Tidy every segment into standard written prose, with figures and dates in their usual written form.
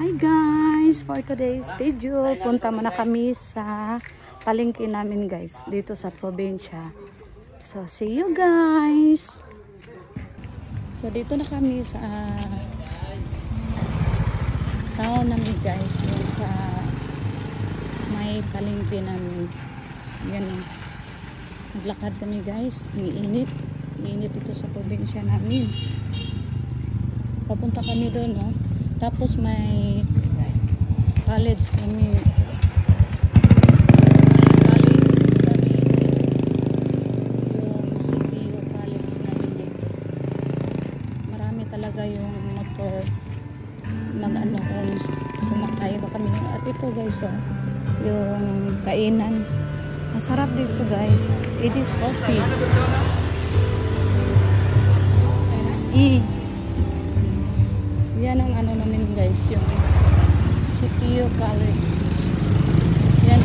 Hi guys! For today's video, punta muna kami sa palengke namin guys, dito sa probinsya. So, see you guys! So, dito na kami sa town namin guys, yung sa may palengke namin. Yan o. Naglakad kami guys, iniinit. Iniinit ito sa probinsya namin. Papunta kami doon, no? Tapos may college kami. Yung CPU college namin dito. Marami talaga yung motor. Mag-ano kung sumakay ba kami. At ito guys, oh, yung kainan. Masarap dito guys. It is coffee. Yan ang ano namin guys, yung CPU college. Yan.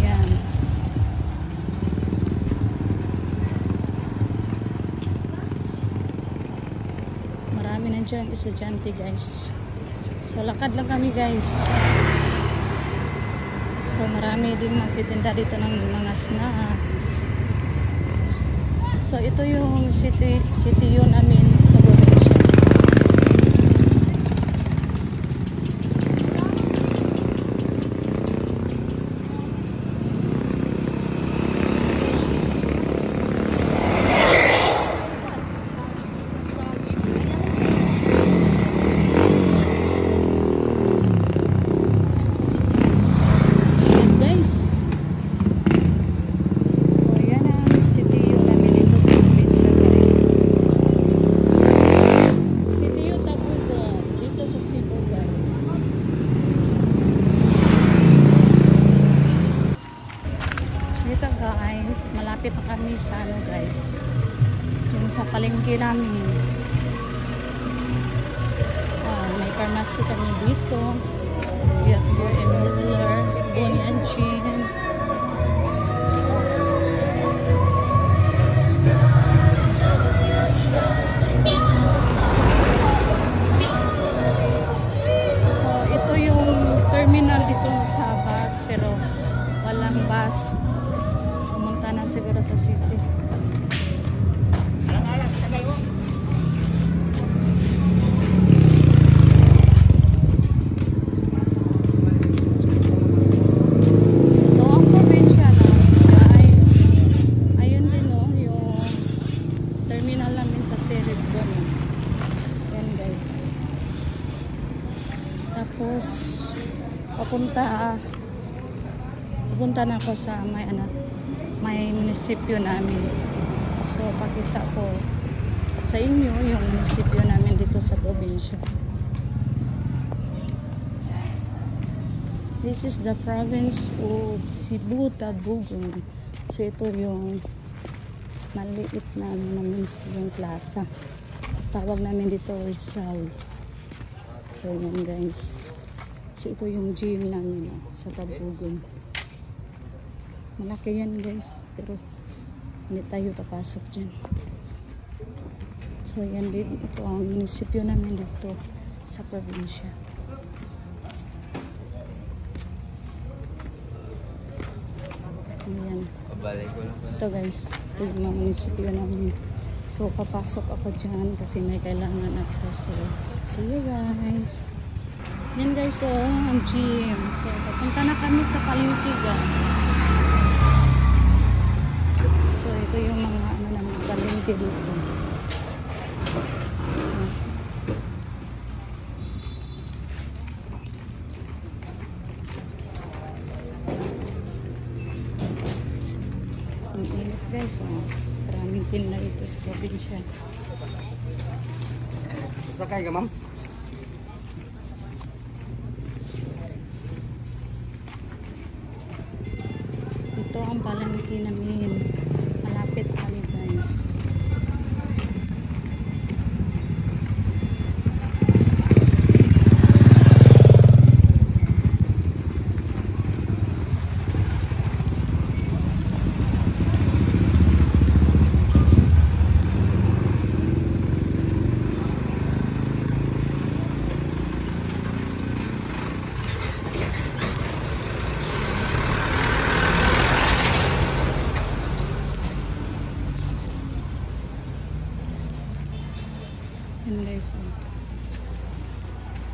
Yan. Marami na dyan estudyante guys. So lakad lang kami guys. So marami din magtitinda dito ng mga snacks. So ito yung CPU namin sa probinsya. Guys, malapit na kami sa ano guys, yung sa palengke namin. May pharmacy kami dito. Yatbur and Muller, Bonnie and Chin. So ito yung terminal dito sa bus, pero walang bus. Na siguro sa city. Ito ang probinsya na guys. Ayun din o, yung terminal namin sa series doon. Yan guys. Tapos papunta na ako sa may munisipyo namin. So pakita ko sa inyo yung munisipyo namin dito sa probinsya. This is the province of Cebu, Tabugon. So ito yung maliit na namin yung plaza. Tawag namin dito Rizal. So yun guys. So ito yung gym namin sa Tabugon. Malaki yan guys, pero hindi tayo papasok dyan. So yan din, ito ang munisipyo namin dito sa probinsya. Ayan. Ito guys, ito yung mga munisipyo namin. So papasok ako dyan kasi may kailangan ako. So see you guys. Yan guys, so ang gym. So papunta na kami sa palengke guys. Ito yung mga ano namin palengke dito. Ang init guys, maraming tinda ito sa probinsya. Sakay ka ma'am? Ito ang palengke namin. Malapit kami guys.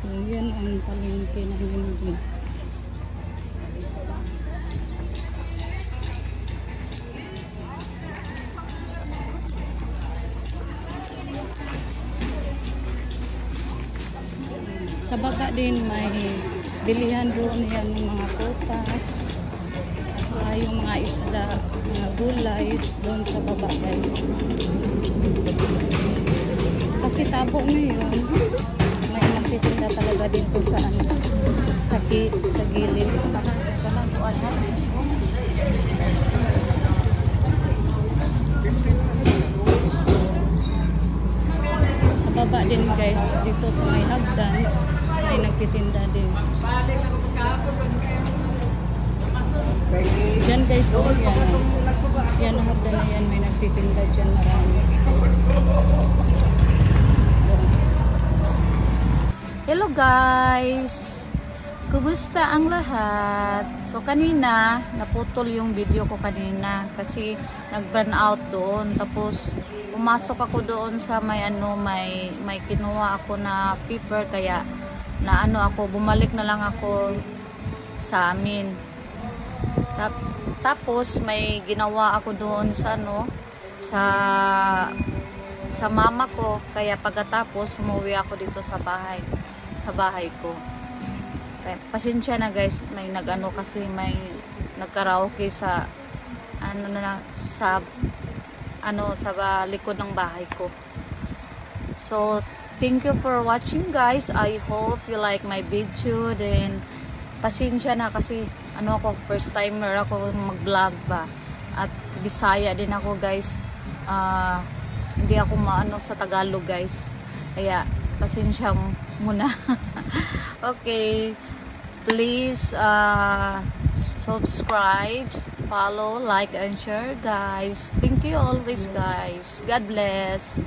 So, yan ang palengke namin din. Sa baba din may bilihan doon yan ng mga putas. Saka yung mga isda, mga gulay doon sa baba guys. Kasi tabo ngayon, may magtitinda talaga dito sa ano, sa gilid. Sa baba din guys, dito sa may hagdan, may nagtitinda din. Yan guys, oh, yan. Yan ang hagdan na yan, may nagtitinda dyan marami. Hello guys! Kumusta ang lahat? So kanina, naputol yung video ko kanina kasi nag-burn out doon. Tapos pumasok ako doon sa may may kinuha ako na paper kaya na bumalik na lang ako sa amin. Tapos may ginawa ako doon sa sa mama ko, kaya pagkatapos umuwi ako dito sa bahay ko. Kaya pasensya na guys, may kasi may nagkaraoke sa sa likod ng bahay ko. So thank you for watching guys. I hope you like my video. Then pasensya na kasi first timer ako mag-vlog ba, at Bisaya din ako guys. Hindi ako maano sa Tagalog guys, kaya pasensya muna. Okay, please subscribe, follow, like and share guys. Thank you always guys. God bless.